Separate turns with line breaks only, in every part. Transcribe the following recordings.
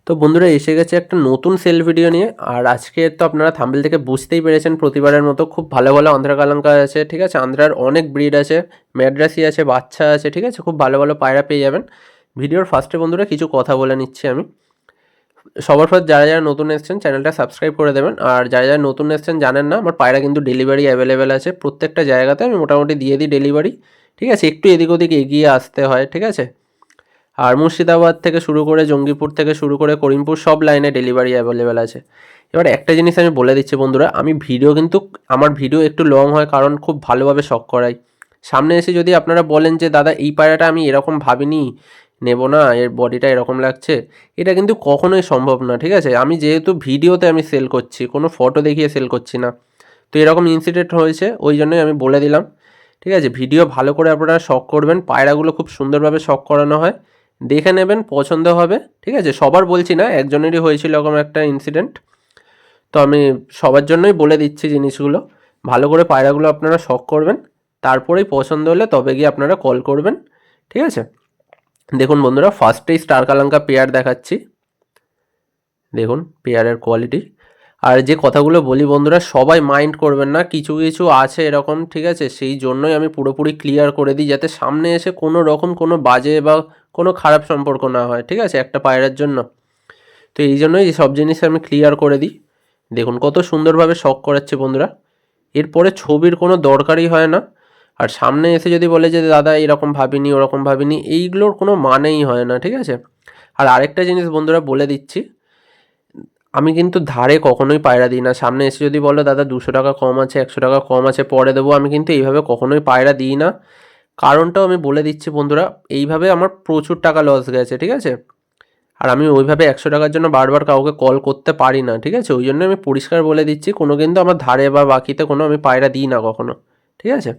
তো বন্ধুরা এসে গেছে একটা নতুন সেল ভিডিও নিয়ে। আর আজকে তো আপনারা থাম্বনেল থেকে বুঝতেই পেরেছেন, প্রতিবারের মতো খুব ভালো ভালো আন্ধ্রা কালাঙ্কা আছে, ঠিক আছে। আন্ধ্রার অনেক ব্রিড আছে, ম্যাড্রাসি আছে, বাচ্চা আছে, ঠিক আছে। খুব ভালো ভালো পায়রা পেয়ে যাবেন। ভিডিওর ফার্স্টে বন্ধুরা কিছু কথা বলে নিচ্ছি আমি। সবার ফার্স্ট যারা যারা নতুন এসেছেন চ্যানেলটা সাবস্ক্রাইব করে দেবেন। আর যারা যারা নতুন এসেছেন জানেন না, আমার পায়রা কিন্তু ডেলিভারি অ্যাভেলেবেল আছে প্রত্যেকটা জায়গাতে। আমি মোটামুটি দিয়ে দিই ডেলিভারি, ঠিক আছে। একটু এদিক ওদিক এগিয়ে আসতে হয়, ঠিক আছে। আর মুর্শিদাবাদ থেকে শুরু করে জঙ্গিপুর থেকে শুরু করে করিমপুর সব লাইনে ডেলিভারি অ্যাভেলেবেল আছে। এবার একটা জিনিস আমি বলে দিচ্ছি বন্ধুরা, আমি ভিডিও কিন্তু আমার ভিডিও একটু লং হয় কারণ খুব ভালোভাবে শখ করাই। সামনে এসে যদি আপনারা বলেন যে দাদা এই পায়রাটা আমি এরকম ভাবিনি, নেব না, এর বডিটা এরকম লাগছে, এটা কিন্তু কখনোই সম্ভব না, ঠিক আছে। আমি যেহেতু ভিডিওতে আমি সেল করছি, কোনো ফটো দেখিয়ে সেল করছি না, তো এরকম ইনসিডেন্ট হয়েছে, ওই জন্যই আমি বলে দিলাম, ঠিক আছে। ভিডিও ভালো করে আপনারা শখ করবেন, পায়রাগুলো খুব সুন্দরভাবে শখ করানো হয়, দেখে নেবেন, পছন্দ হবে, ঠিক আছে। সবার বলছি না, একজনেরই হয়েছিল এরকম একটা ইনসিডেন্ট, তো আমি সবার জন্যই বলে দিচ্ছি জিনিসগুলো। ভালো করে পায়রাগুলো আপনারা শখ করবেন, তারপরেই পছন্দ হলে তবে গিয়ে আপনারা কল করবেন, ঠিক আছে। দেখুন বন্ধুরা, ফার্স্টেই স্টার কালাঙ্কা পেয়ার দেখাচ্ছি। দেখুন পেয়ারের কোয়ালিটি। আর যে কথাগুলো বলি বন্ধুরা, সবাই মাইন্ড করবেন না, কিছু কিছু আছে এরকম, ঠিক আছে। সেই জন্যই আমি পুরোপুরি ক্লিয়ার করে দিই, যাতে সামনে এসে কোনো রকম কোনো বাজে বা কোনো খারাপ সম্পর্ক না হয়, ঠিক আছে, একটা পায়রার জন্য। তো এই জন্যই সব জিনিস আমি ক্লিয়ার করে দিই। দেখুন কত সুন্দরভাবে শখ করাচ্ছে বন্ধুরা, এরপরে ছবির কোনো দরকারই হয় না। আর সামনে এসে যদি বলে যে দাদা এরকম ভাবিনি, ওরকম ভাবিনি, এইগুলোর কোনো মানেই হয় না, ঠিক আছে। আর আরেকটা জিনিস বন্ধুরা বলে দিচ্ছি, আমি কিন্তু ধারে কখনোই পায়রা দিই না। সামনে এসে যদি বলো দাদা 200 টাকা কম আছে, 100 টাকা কম আছে, পরে দেবো, আমি কিন্তু এইভাবে কখনোই পায়রা দিই না। কারণটাও আমি বলে দিচ্ছি বন্ধুরা, এইভাবে আমার প্রচুর টাকা লস গেছে, ঠিক আছে। আর আমি ওইভাবে 100 টাকার জন্য বারবার কাউকে কল করতে পারি না, ঠিক আছে। ওই জন্য আমি পরিষ্কার বলে দিচ্ছি, কোনো কিন্তু আমার ধারে বা বাকিতে কোনো আমি পায়রা দিই না কখনো, ঠিক আছে।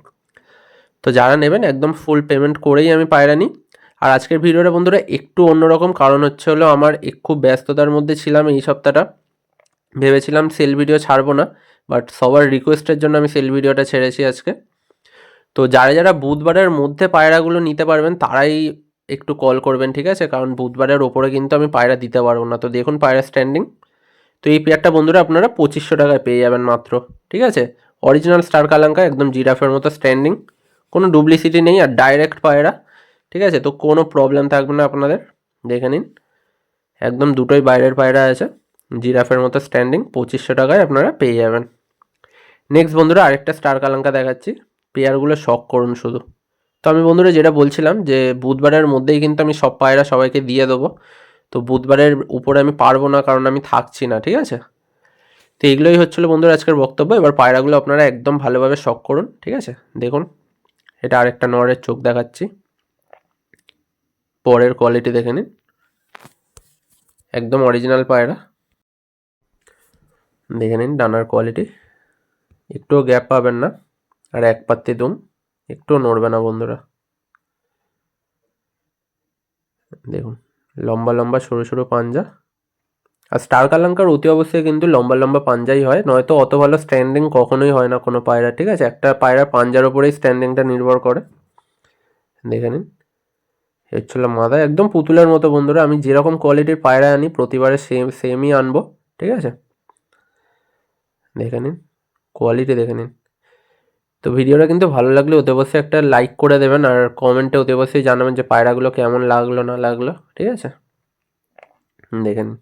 তো যারা নেবেন একদম ফুল পেমেন্ট করেই আমি পায়রা নিই। আর আজকের ভিডিওটা বন্ধুরা একটু অন্যরকম, কারণ হচ্ছে হলো আমার খুব ব্যস্ততার মধ্যে ছিলাম এই সপ্তাহটা। ভেবেছিলাম সেল ভিডিও ছাড়বো না, বাট সবার রিকোয়েস্টের জন্য আমি সেল ভিডিওটা ছেড়েছি আজকে। তো যারা যারা বুধবারের মধ্যে পায়রাগুলো নিতে পারবেন তারাই একটু কল করবেন, ঠিক আছে। কারণ বুধবারের ওপরে কিন্তু আমি পায়রা দিতে পারবো না। তো দেখুন পায়রা স্ট্যান্ডিং। তো এই পেয়ারটা বন্ধুরা আপনারা 2500 টাকায় পেয়ে যাবেন মাত্র, ঠিক আছে। অরিজিনাল স্টার কালাঙ্কা, একদম জিরাফের মতো স্ট্যান্ডিং, কোনো ডুপ্লিসিটি নেই, আর ডাইরেক্ট পায়রা, ঠিক আছে। তো কোনো প্রবলেম থাকবে না আপনাদের, দেখে নিন, একদম দুটোই বাইরের পায়রা আছে, জিরাফের মতো স্ট্যান্ডিং, 2500 টাকায় আপনারা পেয়ে যাবেন। নেক্সট বন্ধুরা আরেকটা স্টার কালাঙ্কা দেখাচ্ছি, পেয়ারগুলো শখ করুন শুধু। তো আমি বন্ধুরা যেটা বলছিলাম যে বুধবারের মধ্যেই কিন্তু আমি সব পায়রা সবাইকে দিয়ে দেবো। তো বুধবারের উপরে আমি পারবো না, কারণ আমি থাকছি না, ঠিক আছে। তো এইগুলোই হচ্ছিলো বন্ধুরা আজকের বক্তব্য। এবার পায়রাগুলো আপনারা একদম ভালোভাবে শখ করুন, ঠিক আছে। দেখুন এটা আরেকটা নরের চোখ দেখাচ্ছি, পরের কোয়ালিটি দেখে নিন, একদম অরিজিনাল পায়রা। দেখে নিন ডানার কোয়ালিটি, একটুও গ্যাপ পাবেন না। আর এক পাত্তি দুম, একটুও নড়বে না বন্ধুরা। দেখুন লম্বা লম্বা সরু সরু পাঞ্জা। আর স্টার কালাঙ্কার অতি অবশ্যই কিন্তু লম্বা লম্বা পাঞ্জাই হয়, নয়তো অত ভালো স্ট্যান্ডিং কখনোই হয় না কোনো পায়রা, ঠিক আছে। একটা পায়রা পাঞ্জার ওপরেই স্ট্যান্ডিংটা নির্ভর করে। দেখে নিন হচ্ছিল মাথা একদম পুতুলের মতো বন্ধুরা। আমি যেরকম কোয়ালিটির পায়রা আনি প্রতিবারে সেমই আনবো, ঠিক আছে। দেখে নিন কোয়ালিটি, দেখে নিন। তো ভিডিওটা কিন্তু ভালো লাগলে অতি অবশ্যই একটা লাইক করে দেবেন, আর কমেন্টে অতি অবশ্যই জানাবেন যে পায়রাগুলো কেমন লাগলো না লাগলো, ঠিক আছে। দেখে নিন।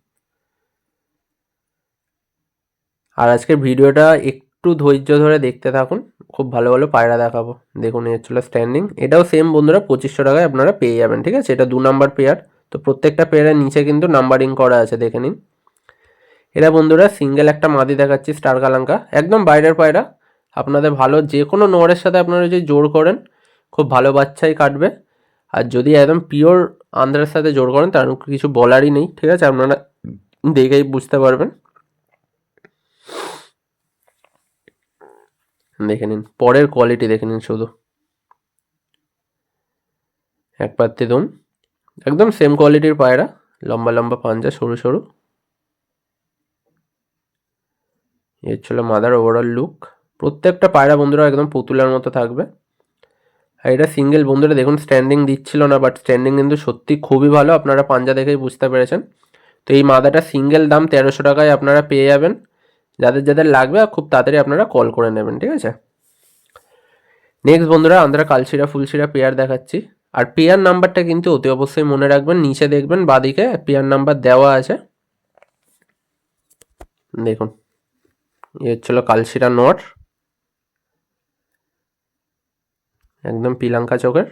আর আজকের ভিডিওটা একটু ধৈর্য ধরে দেখতে থাকুন, খুব ভালো ভালো পায়রা দেখাবো। দেখুন এই হচ্ছিল স্ট্যান্ডিং, এটাও সেম বন্ধুরা 2500 টাকায় আপনারা পেয়ে যাবেন, ঠিক আছে। এটা 2 নাম্বার পেয়ার। তো প্রত্যেকটা পেয়ারের নিচে কিন্তু নাম্বারিং করা আছে, দেখে নিন। এটা বন্ধুরা সিঙ্গেল একটা মাদি দেখাচ্ছি, স্টার কালাঙ্কা, একদম বাইরের পায়রা। আপনাদের ভালো যে কোনো নরের সাথে আপনারা যদি জোর করেন খুব ভালো বাচ্চাই কাটবে। আর যদি একদম পিওর আন্ধ্রের সাথে জোর করেন তার কিছু বলারই নেই, ঠিক আছে, আপনারা দেখেই বুঝতে পারবেন। দেখে নিন পরের কোয়ালিটি, দেখে নিন শুধু, এক পাত্তি দুম, একদম সেম কোয়ালিটির পায়রা, লম্বা লম্বা পাঞ্জা, সরু সরু। এর ছিল মাদার ওভারঅল লুক। প্রত্যেকটা পায়রা বন্ধুরা একদম পুতুলের মতো থাকবে। আর এটা সিঙ্গেল বন্ধুরা, দেখুন স্ট্যান্ডিং দিচ্ছিল না, বাট স্ট্যান্ডিং কিন্তু সত্যি খুবই ভালো, আপনারা পাঞ্জা দেখেই বুঝতে পেরেছেন। তো এই মাদাটা সিঙ্গেল দাম 1300 টাকায় আপনারা পেয়ে যাবেন। যাদের যাদের লাগবে খুব তাড়াতাড়ি আপনারা কল করে নেবেন, ঠিক আছে। নেক্সট বন্ধুরা আমরা কালশিরা ফুলশিরা পেয়ার দেখাচ্ছি। আর পেয়ার নাম্বারটা কিন্তু অতি অবশ্যই মনে রাখবেন, নিচে দেখবেন বাঁদিকে পেয়ার নাম্বার দেওয়া আছে। দেখুন এ হচ্ছিল কালশিরা নট, একদম পিলাঙ্কা চোখের।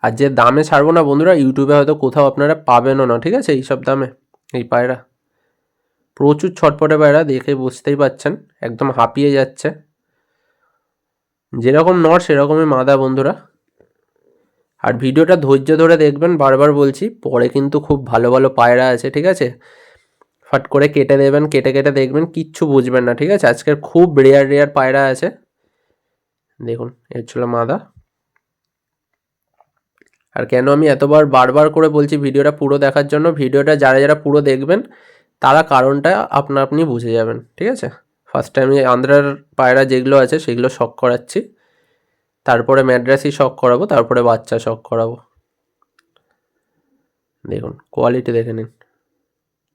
আর যে দামে ছাড়বো না বন্ধুরা, ইউটিউবে হয়তো কোথাও আপনারা পাবেনও না, ঠিক আছে, এইসব দামে। এই পায়রা প্রচুর ছটপটে পায়রা, দেখে বুঝতেই পাচ্ছেন একদম হাঁপিয়ে যাচ্ছে। যেরকম নট সেরকমই মাদা বন্ধুরা। আর ভিডিওটা ধৈর্য ধরে দেখবেন, বারবার বলছি, পরে কিন্তু খুব ভালো ভালো পায়রা আছে, ঠিক আছে। ফাট করে কেটে দেবেন, কেটে কেটে দেখবেন কিচ্ছু বুঝবেন না, ঠিক আছে। আজকের খুব রেয়ার রেয়ার পায়রা আছে। দেখুন এর ছিল মাদা। আর কেন আমি এতবার বারবার করে বলছি ভিডিওটা পুরো দেখার জন্য, ভিডিওটা যারা যারা পুরো দেখবেন তারা কারণটা আপনি বুঝে যাবেন, ঠিক আছে। ফার্স্ট টাইম আন্ধ্রার পায়রা যেগুলো আছে সেগুলো শখ করাচ্ছি, তারপরে ম্যাড্রাসি শখ করাবো, তারপরে বাচ্চা শখ করাবো। দেখুন কোয়ালিটি দেখে নিন।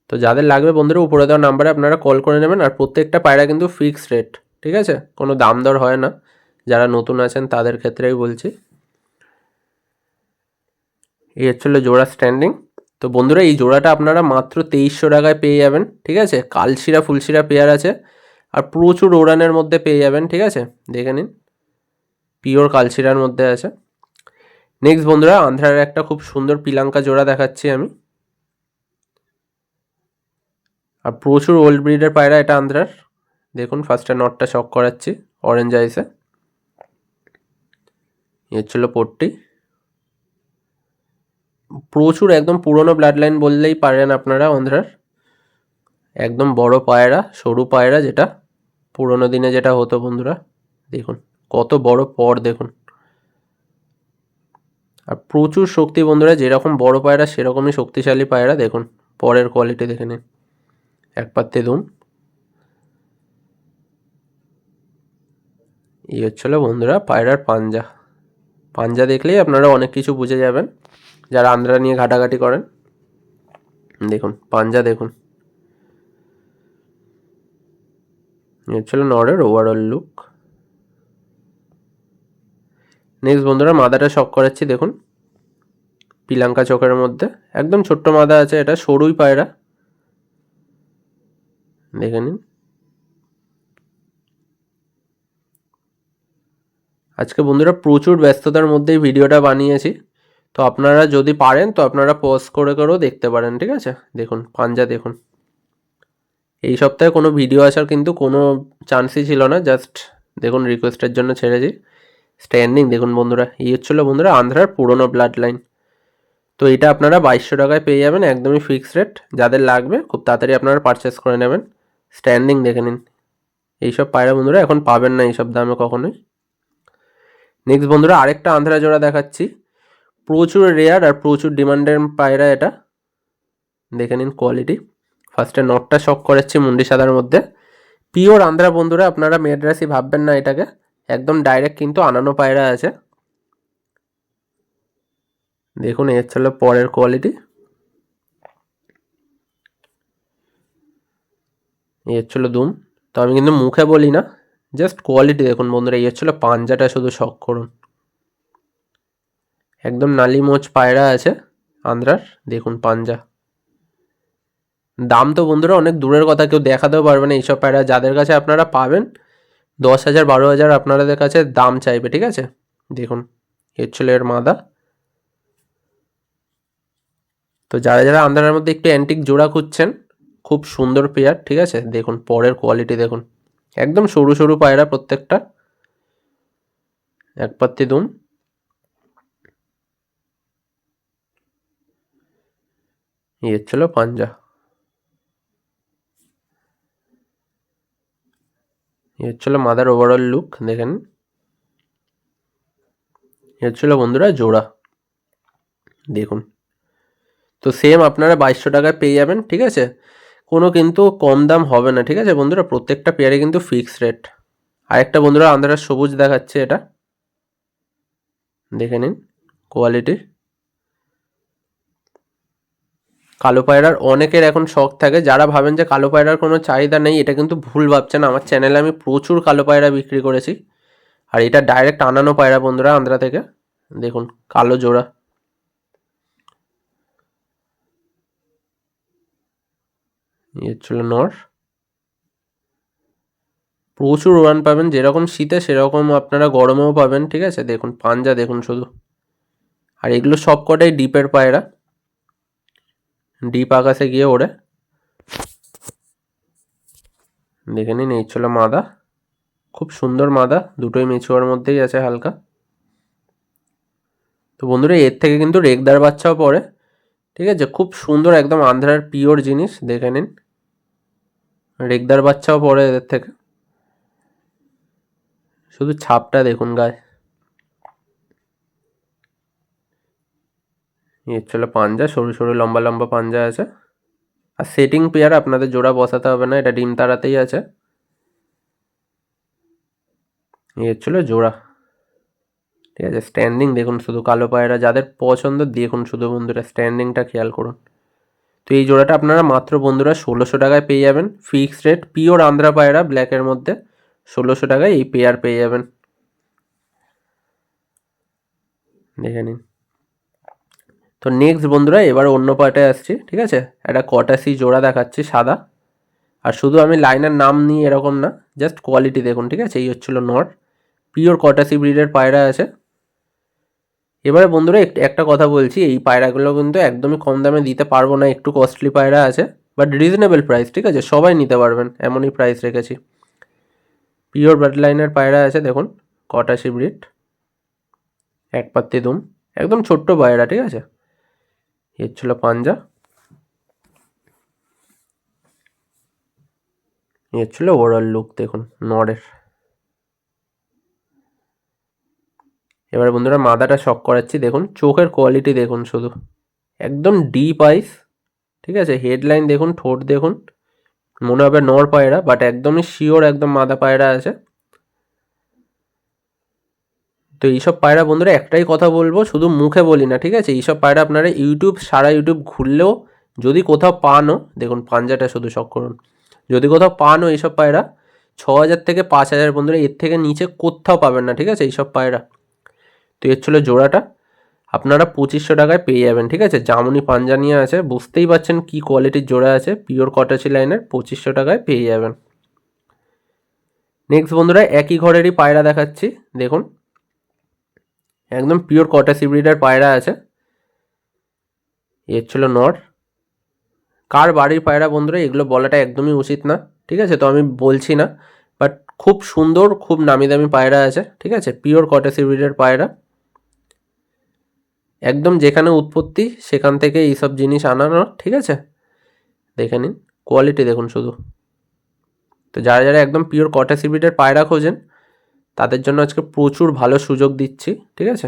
তো যাদের লাগবে বন্ধুরা উপরে দেওয়া নাম্বারে আপনারা কল করে নেবেন। আর প্রত্যেকটা পায়রা কিন্তু ফিক্সড রেট, ঠিক আছে, কোনো দাম দর হয় না। যারা নতুন আছেন তাদের ক্ষেত্রেই বলছি। এই হচ্ছিল জোড়া স্ট্যান্ডিং। তো বন্ধুরা এই জোড়াটা আপনারা মাত্র 2300 টাকায় পেয়ে যাবেন, ঠিক আছে। কালশিরা ফুলশিরা পেয়ার আছে আর প্রচুর ওড়ানের মধ্যে পেয়ে যাবেন, ঠিক আছে। দেখে নিন পিওর কালশিরার মধ্যে আছে। নেক্সট বন্ধুরা আন্ধ্রার একটা খুব সুন্দর পিলাঙ্কা জোড়া দেখাচ্ছি আমি। আর প্রচুর ওল্ড ব্রিডের পায়রা এটা আন্ধ্রার। দেখুন ফার্স্টে নটটা শক করাচ্ছি, অরেঞ্জ আইসে। এ ছিল পট্টি। প্রচুর একদম পুরনো ব্লাড লাইন বললেই পারেন আপনারা আন্ধ্রার। একদম বড় পায়রা, সরু পায়রা, যেটা পুরনো দিনে যেটা হতো বন্ধুরা। দেখুন কত বড় পর দেখুন। আর প্রচুর শক্তি বন্ধুরা, যেরকম বড় পায়রা সেরকমই শক্তিশালী পায়রা। দেখুন পরের কোয়ালিটি দেখে নিন, এক পাত্তে দুম। এই হচ্ছিল বন্ধুরা পায়রার পাঞ্জা। পাঞ্জা দেখলেই আপনারা অনেক কিছু বুঝে যাবেন যারা আন্ধ্রা নিয়ে ঘাটাঘাটি করেন। দেখুন পাঞ্জা দেখুন। এই হচ্ছিল নরের ওভারঅল লুক। নেক্সট বন্ধুরা মাদাটা শক করাচ্ছি। দেখুন পিলাঙ্কা চোখের মধ্যে একদম ছোট্ট মাদা আছে, এটা সরুই পায়রা, দেখে নিন। আজকে বন্ধুরা প্রচুর ব্যস্ততার মধ্যেই ভিডিওটা বানিয়েছি, তো আপনারা যদি পারেন তো আপনারা পজ করে করেও দেখতে পারেন, ঠিক আছে। দেখুন পাঞ্জা দেখুন। এই সপ্তাহে কোনো ভিডিও আসার কিন্তু কোনো চান্সই ছিল না, জাস্ট দেখুন রিকোয়েস্টের জন্য ছেড়েছি। স্ট্যান্ডিং দেখুন বন্ধুরা। এই হচ্ছিল বন্ধুরা আন্ধ্রার পুরনো ব্লাড লাইন। তো এটা আপনারা 2200 টাকায় পেয়ে যাবেন, একদমই ফিক্সড রেট। যাদের লাগবে খুব তাড়াতাড়ি আপনারা পারচেস করে নেবেন। স্ট্যান্ডিং দেখে নিন। এইসব পায়রা বন্ধুরা এখন পাবেন না এইসব দামে কখনোই। নেক্সট বন্ধুরা আরেকটা আন্ধ্রা জোড়া দেখাচ্ছি, প্রচুর রেয়ার আর প্রচুর ডিমান্ডের পায়রা এটা। দেখে নিন কোয়ালিটি। ফার্স্টে নটটা শক করাচ্ছি মুন্ডি সাদার মধ্যে। পিওর আন্ধ্রা বন্ধুরা, আপনারা মেডরাসি ভাববেন না এটাকে, একদম ডাইরেক্ট কিন্তু আনানো পায়রা আছে। দেখুন এর ছিল পরের কোয়ালিটি। এই হচ্ছিল দুম। তো আমি কিন্তু মুখে বলি না, জাস্ট কোয়ালিটি দেখুন বন্ধুরা। এই হচ্ছিল পাঞ্জাটা, শুধু শক করুন। একদম নালি মোচ পায়রা আছে আন্ধ্রার। দেখুন পাঞ্জা। দাম তো বন্ধুরা অনেক দূরের কথা, কেউ দেখাতেও পারবে না এইসব পায়রা। যাদের কাছে আপনারা পাবেন 10,000 12,000 আপনাদের কাছে দাম চাইবে, ঠিক আছে। দেখুন এর ছিল এর মাদা। তো যারা যারা আন্ধ্রার মধ্যে একটু অ্যান্টিক জোড়া খুঁজছেন, খুব সুন্দর পেয়ার, ঠিক আছে। দেখুন পরের কোয়ালিটি দেখুন, একদম সরু সরু পায়রা প্রত্যেকটা, এক পাত্তি দুম। এই হচ্ছিল পাঞ্জা। এই হচ্ছিল মাদার ওভারঅল লুক, দেখেন। এই হচ্ছিল বন্ধুরা জোড়া, দেখুন। তো সেম আপনারা 2200 টাকায় পেয়ে যাবেন, ঠিক আছে। কোনো কিন্তু কম দাম হবে না, ঠিক আছে বন্ধুরা। প্রত্যেকটা পেয়ারে কিন্তু ফিক্সড রেট। আরেকটা বন্ধুরা আন্ধ্রার সবুজ দেখাচ্ছে, এটা দেখে নিন কোয়ালিটি। কালো পায়রার অনেকের এখন শখ থাকে, যারা ভাবেন যে কালো পায়রার কোনো চাহিদা নেই, এটা কিন্তু ভুল ভাবছেন। আমার চ্যানেলে আমি প্রচুর কালো পায়রা বিক্রি করেছি, আর এটা ডাইরেক্ট আনানো পায়রা বন্ধুরা আন্ধ্রা থেকে। দেখুন কালো জোড়া, এই ছিল নর। প্রচুর ওড়ান পাবেন, যেরকম শীতে সেরকম আপনারা গরমেও পাবেন, ঠিক আছে। দেখুন পাঞ্জা দেখুন শুধু, আর এগুলো সব কটাই ডিপের পায়রা, ডিপ আকাশে গিয়ে ওড়ে। দেখে নিন, এই ছিল মাদা, খুব সুন্দর মাদা, দুটোই মেচুয়ার মধ্যেই আছে হালকা। তো বন্ধুরা এর থেকে কিন্তু রেগদার বাচ্চাও পড়ে, ঠিক আছে, খুব সুন্দর একদম আন্ধ্রার পিওর জিনিস। দেখে নিন, রেগদার বাচ্চাও পড়ে এদের থেকে, শুধু ছাপটা দেখুন গায়ে। এর ছিল পাঞ্জা, সরু সরু লম্বা লম্বা পাঞ্জা আছে। আর সেটিং পেয়ার, আপনাদের জোড়া বসাতে হবে না, এটা ডিম তাড়াতেই আছে। এর ছিল জোড়া, ঠিক আছে। স্ট্যান্ডিং দেখুন শুধু কালো পায়রা, যাদের পছন্দ দেখুন শুধু বন্ধুরা স্ট্যান্ডিংটা খেয়াল করুন। তো এই জোড়াটা আপনারা মাত্র বন্ধুরা 1600 টাকায় পেয়ে যাবেন, ফিক্সড রেট, পিওর আন্ধ্রা পায়রা ব্ল্যাকের মধ্যে 1600 টাকায় এই পেয়ার পেয়ে যাবেন। দেখে নিন। তো নেক্সট বন্ধুরা এবার অন্য পার্টে আসছি, ঠিক আছে। একটা কটাসি জোড়া দেখাচ্ছি সাদা, আর শুধু আমি লাইনের নাম নিয়ে এরকম না, জাস্ট কোয়ালিটি দেখুন, ঠিক আছে। এই হচ্ছিল নর, পিওর কটাসি ব্রিডের পায়রা আছে। এবারে বন্ধুরা একটা কথা বলছি, এই পায়রাগুলো কিন্তু একদমই কম দামে দিতে পারবো না, একটু কস্টলি পায়রা আছে, বাট রিজনেবল প্রাইস, ঠিক আছে, সবাই নিতে পারবেন এমনই প্রাইস রেখেছি। পিওর ব্লাড লাইনের পায়রা আছে দেখুন, কটাসি ব্রিড, এক পাত্তি দুম, একদম ছোট্ট পায়রা, ঠিক আছে। এর ছিল পাঞ্জা, এর ছিল ওভারঅল লুক দেখুন নরের। এবার বন্ধুরা মাদাটা শক করাচ্ছি, দেখুন চোখের কোয়ালিটি দেখুন শুধু, একদম ডিপ আইস, ঠিক আছে। হেডলাইন দেখুন, ঠোঁট দেখুন, মনে হবে নর পায়রা, বাট একদমই শিওর একদম মাদা পায়রা আছে। তো এইসব পায়রা বন্ধুরা একটাই কথা বলবো, শুধু মুখে বলি না, ঠিক আছে। এইসব পায়রা আপনারা সারা ইউটিউব ঘুরলেও যদি কোথাও পানও, দেখুন পাঞ্জাটা শুধু শখ করুন, যদি কোথাও পানও এইসব পায়রা 6000 থেকে 5000 বন্ধুরা, এর থেকে নিচে কোথাও পাবেন না, ঠিক আছে এইসব পায়রা। তো এর ছিল জোড়াটা, আপনারা 2500 টাকায় পেয়ে যাবেন, ঠিক আছে। জামুনি পাঞ্জা নিয়ে আছে, বুঝতেই পারছেন কি কোয়ালিটির জোড়া আছে, পিওর কটাচি লাইনের, 2500 টাকায় পেয়ে যাবেন। নেক্সট বন্ধুরা একই ঘরেরই পায়রা দেখাচ্ছি, দেখুন একদম পিওর কটাসি ব্রিডের পায়রা আছে। এর ছিল নর। কার বাড়ির পায়রা বন্ধুরা এগুলো বলাটা একদমই উচিত না, ঠিক আছে, তো আমি বলছি না, বাট খুব সুন্দর, খুব নামি দামি পায়রা আছে, ঠিক আছে। পিওর কটাসি ব্রিডের পায়রা, একদম যেখানে উৎপত্তি সেখান থেকে এইসব জিনিস আনানো, ঠিক আছে। দেখে নিন কোয়ালিটি দেখুন শুধু। তো যারা যারা একদম পিওর কটাসি ব্রিডের পায়রা খোঁজেন তাদের জন্য আজকে প্রচুর ভালো সুযোগ দিচ্ছি, ঠিক আছে।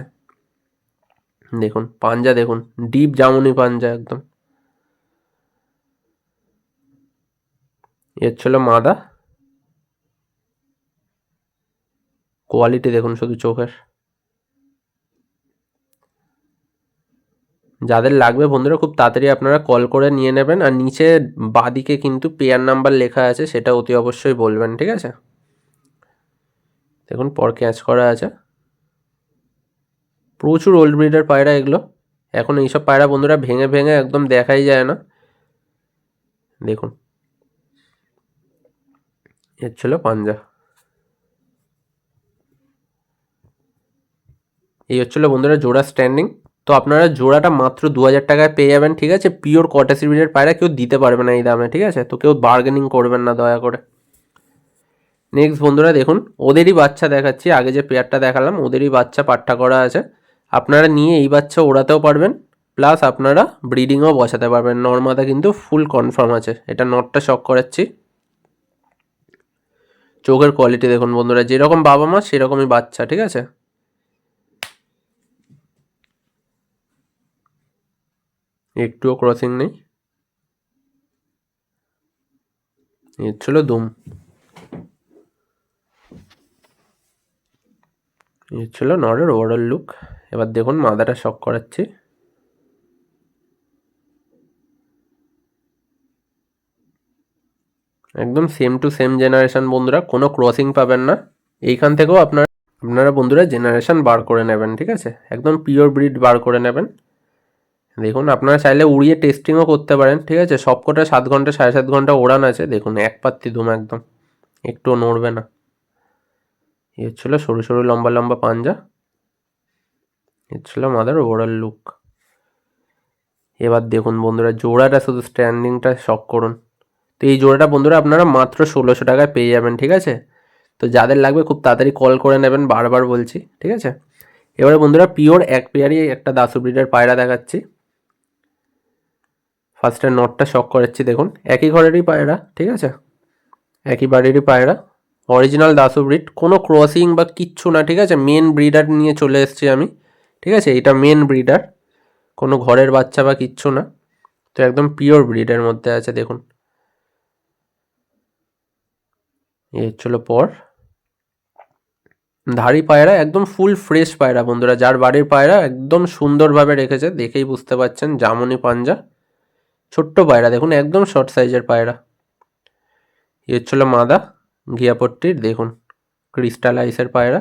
দেখুন পাঞ্জা দেখুন, ডিপ জামুনি পাঞ্জা একদম। এর ছিল মাদা, কোয়ালিটি দেখুন শুধু চোখের। যাদের লাগবে বন্ধুরা খুব তাড়াতাড়ি আপনারা কল করে নিয়ে নেবেন, আর নিচে বাঁদিকে কিন্তু পেয়ার নাম্বার লেখা আছে, সেটা অতি অবশ্যই বলবেন, ঠিক আছে। দেখুন পর ক্যাচ করা আছে, প্রচুর ওল্ড ব্রিডের পায়রা এগুলো। এখন এইসব পায়রা বন্ধুরা ভেঙে ভেঙে একদম দেখাই যায় না। দেখুন এর ছিল পাঞ্জা। এই হচ্ছিল বন্ধুরা জোড়া স্ট্যান্ডিং। তো আপনারা জোড়াটা মাত্র 2000 টাকায় পেয়ে যাবেন, ঠিক আছে। পিওর কটাসি ব্রিডের পায়রা কেউ দিতে পারবে না এই দামে, ঠিক আছে, তো কেউ বার্গেনিং করবেন না দয়া করে। নেক্সট বন্ধুরা দেখুন ওদেরই বাচ্চা দেখাচ্ছি, আগে যে পেয়ারটা দেখালাম ওদেরই বাচ্চা পাঠ্টা করা আছে, আপনারা নিয়ে এই বাচ্চা ওড়াতেও পারবেন, প্লাস আপনারা ব্রিডিংও বসাতে পারবেন। নর্মাদা কিন্তু ফুল কনফার্ম আছে, এটা নটটা শক করাচ্ছি। চোখের কোয়ালিটি দেখুন বন্ধুরা, যেরকম বাবা মা সেরকমই বাচ্চা, ঠিক আছে। একটুও ক্রসিং নেই। এর ছিল দুম, এই ছিল নরের ওভারঅল লুক। এবার দেখুন মাদাটা শক করাচ্ছি, একদম সেম টু সেম জেনারেশন বন্ধুরা, কোনো ক্রসিং পাবেন না। এইখান থেকেও আপনারা বন্ধুরা জেনারেশন বার করে নেবেন, ঠিক আছে, একদম পিওর ব্রিড বার করে নেবেন। দেখুন আপনারা চাইলে উড়িয়ে টেস্টিংও করতে পারেন, ঠিক আছে। সবকটা 7 ঘন্টা 7.5 ঘন্টা ওড়ান আছে। দেখুন এক পাত্তি দুম, একদম একটুও নড়বে না। এই হচ্ছিল সরু সরু লম্বা লম্বা পাঞ্জা, ছিল মাদার ওভারঅল লুক। এবার দেখুন বন্ধুরা জোড়াটা, শুধু স্ট্যান্ডিংটা শক করুন। তো এই জোড়াটা বন্ধুরা আপনারা মাত্র 1600 টাকায় পেয়ে যাবেন, ঠিক আছে। তো যাদের লাগবে খুব তাড়াতাড়ি কল করে নেবেন, বারবার বলছি, ঠিক আছে। এবারে বন্ধুরা পিওর এক পেয়ারই একটা দাসু ব্রিডের পায়রা দেখাচ্ছি। ফার্স্টে নটটা শক করাচ্ছি। দেখুন একই ঘরেরই পায়রা, ঠিক আছে, একই বাড়িরই পায়রা, অরিজিনাল দাসু ব্রিড, কোনো ক্রসিং বা কিচ্ছু না, ঠিক আছে। মেন ব্রিডার নিয়ে চলে এসেছি আমি, ঠিক আছে। এটা মেন ব্রিডার, কোনো ঘরের বাচ্চা বা কিচ্ছু না। তো একদম পিওর ব্রিডের মধ্যে আছে। দেখুন এই হচ্ছিল পর ধাড়ি পায়রা, একদম ফুল ফ্রেশ পায়রা বন্ধুরা। যার বাড়ির পায়রা একদম সুন্দরভাবে রেখেছে, দেখেই বুঝতে পারছেন। জামুনি পাঞ্জা, ছোট্ট পায়রা, দেখুন একদম শর্ট সাইজের পায়রা। এই হচ্ছিল মাদা ঘিয়াপট্টির, দেখুন ক্রিস্টাল আইসের পায়রা।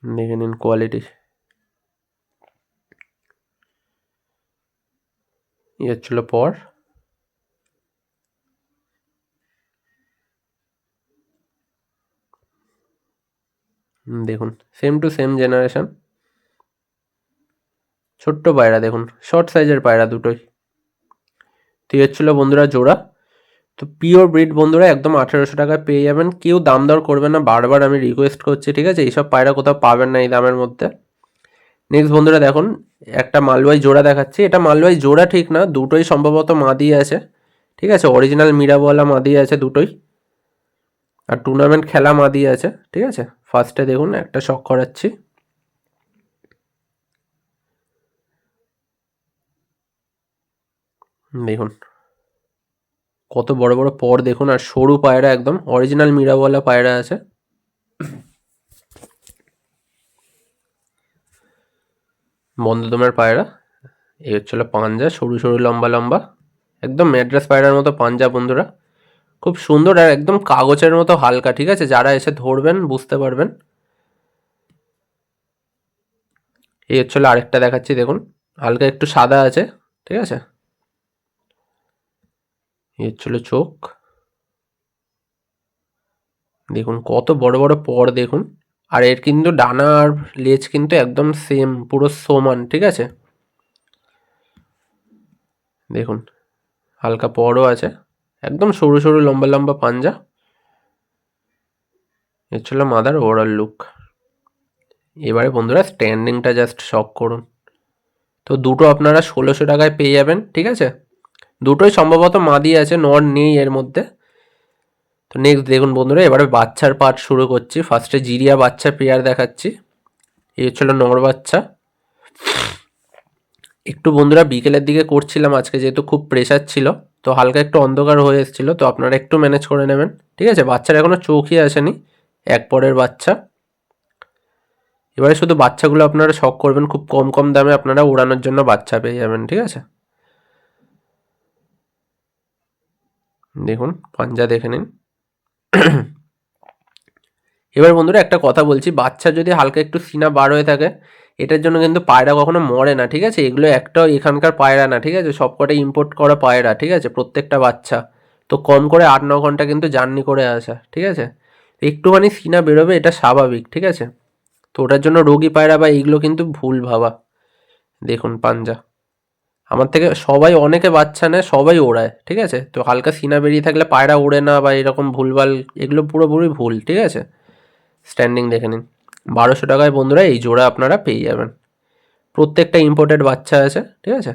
দেখে নিন কোয়ালিটি। এই হচ্ছিল পর। দেখুন সেম টু সেম জেনারেশন, ছোট্ট পায়রা, দেখুন শর্ট সাইজের পায়রা দুটোই। তো এই হচ্ছিল বন্ধুরা জোড়া। তো পিওর ব্রিড বন্ধুরা একদম 1800 টাকায় পেয়ে যাবেন। কেউ দাম দর করবেন না, বারবার আমি রিকোয়েস্ট করছি, ঠিক আছে। এইসব পায়রা কোথাও পাবেন না এই দামের মধ্যে। নেক্সট বন্ধুরা দেখুন একটা মালওয়াই জোড়া দেখাচ্ছি। এটা মালওয়াই জোড়া ঠিক না, দুটোই সম্ভবত মাদি আছে, ঠিক আছে। অরিজিনাল মিরাবওয়ালা মাদি আছে দুটোই, আর টুর্নামেন্ট খেলা মাদি আছে, ঠিক আছে। ফার্স্টে দেখুন একটা শক করাচ্ছি। দেখুন কত বড় বড় পর, দেখুন, আর সরু পায়রা, একদম অরিজিনাল মিরাবওয়ালা পায়রা আছে। বন্ধদমের পায়রা। এই হচ্ছিল পাঞ্জা, সরু সরু লম্বা লম্বা, একদম ম্যাড্রাস পায়রার মতো পাঞ্জা বন্ধুরা, খুব সুন্দর আর একদম কাগজের মতো হালকা, ঠিক আছে। যারা এসে ধরবেন বুঝতে পারবেন। এই হচ্ছিল আরেকটা দেখাচ্ছি। দেখুন হালকা একটু সাদা আছে, ঠিক আছে। এই হচ্ছিল চোখ, দেখুন কত বড় বড় পর, দেখুন। আর এর কিন্তু ডানা আর লেজ কিন্তু একদম সেম, পুরো সমান, ঠিক আছে। দেখুন হালকা পরও আছে, একদম সরু সরু লম্বা লম্বা পাঞ্জা। এর ছিল মাদার ওভারঅল লুক। এবারে বন্ধুরা স্ট্যান্ডিংটা জাস্ট শক করুন। তো দুটো আপনারা 1600 টাকায় পেয়ে যাবেন, ঠিক আছে। দুটোই সম্ভবত মাদি আছে, নর নেই এর মধ্যে। তো নেক্সট দেখুন বন্ধুরা, এবারে বাচ্চার পার্ট শুরু করছি। ফার্স্টে জিরিয়া বাচ্চা পেয়ার দেখাচ্ছি। এই হচ্ছিল নর বাচ্চা। একটু বন্ধুরা বিকেলের দিকে করছিলাম আজকে, যেহেতু খুব প্রেশার ছিল, তো হালকা একটু অন্ধকার হয়ে এসেছিলো, তো আপনারা একটু ম্যানেজ করে নেবেন, ঠিক আছে। বাচ্চার এখনও চোখই আসেনি, এক পরের বাচ্চা। এবারে শুধু বাচ্চাগুলো আপনারা শখ করবেন, খুব কম কম দামে আপনারা উড়ানোর জন্য বাচ্চা পেয়ে যাবেন, ঠিক আছে। দেখুন পাঞ্জা দেখে নিন। এবার বন্ধুরা একটা কথা বলছি, বাচ্চা যদি হালকা একটু সিনা বার হয়ে থাকে, এটার জন্য কিন্তু পায়রা কখনো মরে না, ঠিক আছে। এগুলো একটাও এখানকার পায়রা না, ঠিক আছে, সবকটা ইম্পোর্ট করা পায়রা, ঠিক আছে, প্রত্যেকটা বাচ্চা। তো কম করে 8-9 ঘন্টা কিন্তু জার্নি করে আসা, ঠিক আছে। একটুখানি সিনা বেরোবে, এটা স্বাভাবিক, ঠিক আছে। তো ওটার জন্য রোগী পায়রা বা এইগুলো কিন্তু ভুল ভাবা। দেখুন পাঞ্জা, আমার থেকে সবাই, অনেকে বাচ্চা নেয়, সবাই ওড়ায়, ঠিক আছে। তো হালকা সিনা বেরিয়ে থাকলে পায়রা ওড়ে না বা এরকম ভুলভাল, এগুলো পুরোপুরি ভুল, ঠিক আছে। স্ট্যান্ডিং দেখে নিন। 1200 টাকায় বন্ধুরা এই জোড়া আপনারা পেয়ে যাবেন। প্রত্যেকটা ইম্পোর্টেড বাচ্চা আছে, ঠিক আছে।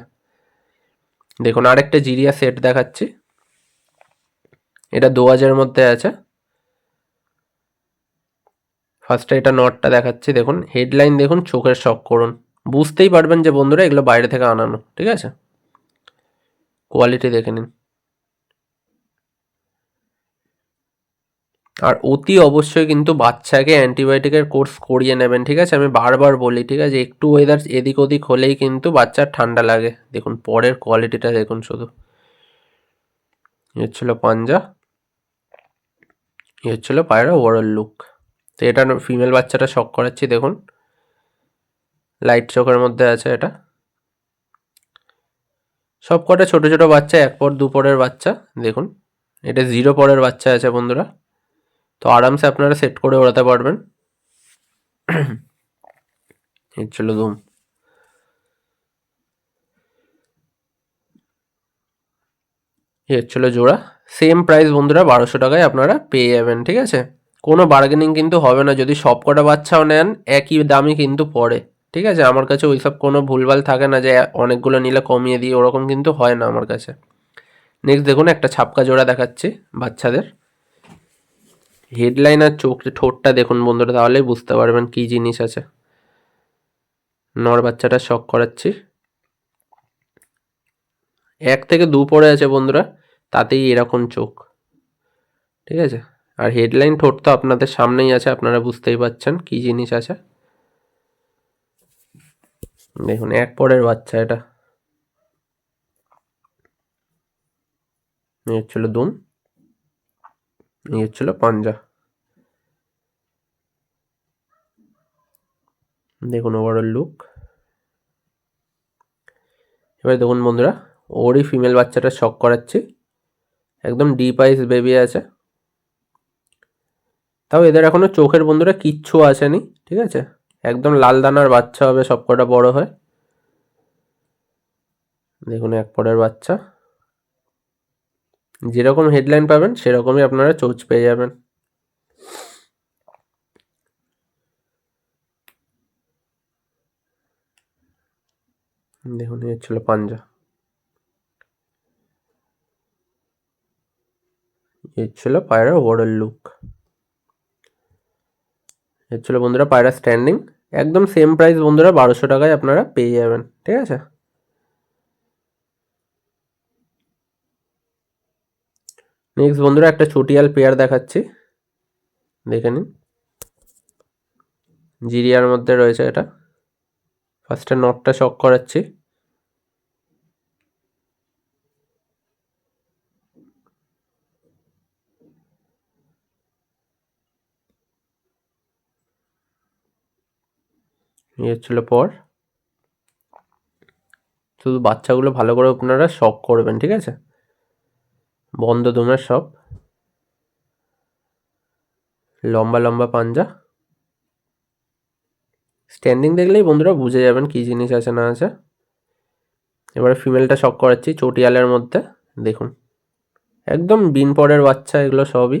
দেখুন আরেকটা জিরিয়া সেট দেখাচ্ছি। এটা 2000-এর মধ্যে আছে। ফার্স্টে এটা নটটা দেখাচ্ছি। দেখুন হেডলাইন দেখুন, চোখের শক করুন, বুঝতেই পারবেন যে বন্ধুরা এগুলো বাইরে থেকে আনানো, ঠিক আছে। কোয়ালিটি দেখে নিন। আর অতি অবশ্যই কিন্তু বাচ্চাকে অ্যান্টিবায়োটিকের কোর্স করিয়ে নেবেন, ঠিক আছে? আমি বারবার বলি, ঠিক আছে? একটু ওয়েদার এদিক ওদিক হলেই কিন্তু বাচ্চার ঠান্ডা লাগে। দেখুন পরের কোয়ালিটিটা দেখুন শুধু। এ হচ্ছিল পাঞ্জা, এ হচ্ছিল পায়রা ওভারঅল লুক। তো এটা ফিমেল বাচ্চাটা শক করাচ্ছি, দেখুন লাইট চোখের মধ্যে আছে এটা। সব কটা ছোটো ছোটো বাচ্চা, 1 পর 2 পরের বাচ্চা। দেখুন এটা 0 পরের বাচ্চা আছে বন্ধুরা। তো আরামসে আপনারা সেট করে ওড়াতে পারবেন। এই ছিল ধুম। এই হচ্ছিল জোড়া। সেম প্রাইস বন্ধুরা 1200 টাকায় আপনারা পেয়ে যাবেন, ঠিক আছে? কোনো বার্গেনিং কিন্তু হবে না। যদি সব কটা বাচ্চাও নেন একই দামই কিন্তু পড়ে, ঠিক আছে? আমার কাছে ওইসব কোনো ভুলভাল থাকে না যে অনেকগুলো নিলে কমিয়ে দিই, ওরকম কিন্তু হয় না আমার কাছে। নেক্সট দেখুন একটা ছাপকা জোড়া দেখাচ্ছি বাচ্চাদের। হেডলাইন আর চোখ ঠোঁটটা দেখুন বন্ধুরা, তাহলেই বুঝতে পারবেন কি জিনিস আছে। নর বাচ্চাটা শক করাচ্ছি। 1 থেকে 2 পরে আছে বন্ধুরা, তাতেই এরকম চোখ, ঠিক আছে? আর হেডলাইন ঠোঁট তো আপনাদের সামনেই আছে, আপনারা বুঝতেই পাচ্ছেন কি জিনিস আছে। দেখুন 1 পরের বাচ্চা এটা। এই হচ্ছিল দুম, এই হচ্ছিল পাঞ্জা। দেখুন ওভারঅল লুক। এবার দেখুন বন্ধুরা, ওরই ফিমেল বাচ্চাটা শক করাচ্ছি। একদম ডিপ আইস বেবি আছে, তাও এদের এখনো চোখের বন্ধুরা কিচ্ছু আসেনি, ঠিক আছে? একদম লাল দানার বাচ্চা হবে সব কটা বড় হয়। দেখুন 1 পরের বাচ্চা। যেরকম হেডলাইন পাবেন সেরকমই আপনারা চোচ পেয়ে যাবেন। দেখুন এই হচ্ছিল পাঞ্জা, এই ছিল পায়রা ওভারঅল লুক। এই ছিল বন্ধুরা পায়রা স্ট্যান্ডিং। একদম সেম প্রাইস বন্ধুরা 1200 টাকায় আপনারা পেয়ে যাবেন, ঠিক আছে? নেক্সট বন্ধুরা একটা চটিয়াল পেয়ার দেখাচ্ছি, দেখে নিন। জিরিয়ার মধ্যে রয়েছে এটা। ফার্স্টে নটটা শক করাচ্ছি। এই হচ্ছিল পর। শুধু বাচ্চাগুলো ভালো করে আপনারা শক করবেন, ঠিক আছে? বন্ধ দুমের সব, লম্বা লম্বা পাঞ্জা। স্ট্যান্ডিং দেখলেই বন্ধুরা বুঝে যাবেন কি জিনিস আছে না আছে। এবারে ফিমেলটা শক করাচ্ছি চটিয়ালের মধ্যে। দেখুন একদম বিন পরের বাচ্চা এগুলো সবই।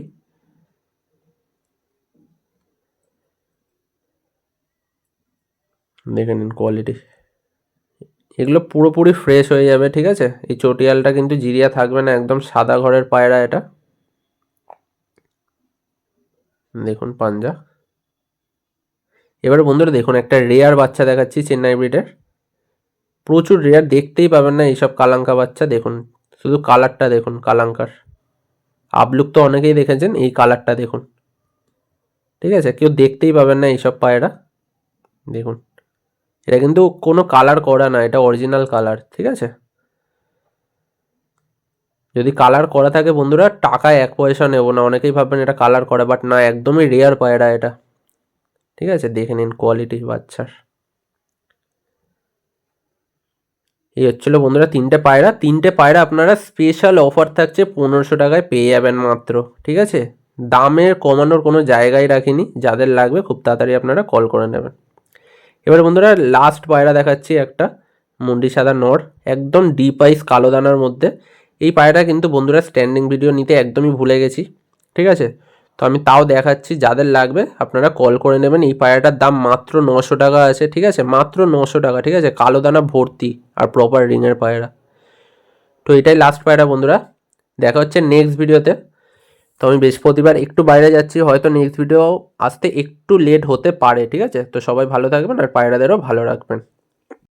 দেখে নিন কোয়ালিটি। এগুলো পুরোপুরি ফ্রেশ হয়ে যাবে, ঠিক আছে? এই চটিয়ালটা কিন্তু জিরিয়া থাকবে না, একদম সাদা ঘরের পায়রা এটা। দেখুন পাঞ্জা। এবারে বন্ধুরা দেখুন একটা রেয়ার বাচ্চা দেখাচ্ছি চেন্নাই ব্রিডের। প্রচুর রেয়ার, দেখতেই পাবেন না এইসব কালাঙ্কা বাচ্চা। দেখুন শুধু কালারটা দেখুন, কালাঙ্কার আবলুক তো অনেকেই দেখেছেন, এই কালারটা দেখুন, ঠিক আছে? কেউ দেখতেই পাবেন না এইসব পায়রা। দেখুন এটা কিন্তু কোনো কালার করা না, এটা অরিজিনাল কালার, ঠিক আছে? যদি কালার করা থাকে বন্ধুরা টাকায় 1 পয়সা নেব না। অনেকেই ভাববেন এটা কালার করা, বাট না, একদমই রেয়ার পায়রা এটা, ঠিক আছে? দেখে নিন কোয়ালিটি বাচ্চার। এই হচ্ছিল বন্ধুরা 3টে পায়রা। 3টে পায়রা আপনারা স্পেশাল অফার থাকছে 1500 টাকায় পেয়ে যাবেন মাত্র, ঠিক আছে? দামের কমানোর কোনো জায়গায় রাখিনি। যাদের লাগবে খুব তাড়াতাড়ি আপনারা কল করে নেবেন। এবার বন্ধুরা লাস্ট পায়রা দেখাচ্ছি একটা মুন্ডি সাদা নর, একদম ডিপ আইস কালো দানার মধ্যে। এই পায়রাটা কিন্তু বন্ধুরা স্ট্যান্ডিং ভিডিও নিতে একদমই ভুলে গেছি, ঠিক আছে? তো আমি তাও দেখাচ্ছি, যাদের লাগবে আপনারা কল করে নেবেন। এই পায়রাটার দাম মাত্র 900 টাকা আছে, ঠিক আছে? মাত্র 900 টাকা, ঠিক আছে? কালো দানা ভর্তি আর প্রপার রিংয়ের পায়রা। তো এটাই লাস্ট পায়রা বন্ধুরা, দেখা হচ্ছে নেক্সট ভিডিওতে। তো আমি বৃহস্পতিবার একটু বাইরে যাচ্ছি, হয়তো নেক্সট ভিডিও আসতে একটু লেট হতে পারে, ঠিক আছে? তো সবাই ভালো থাকবেন আর পায়রাদেরও ভালো রাখবেন।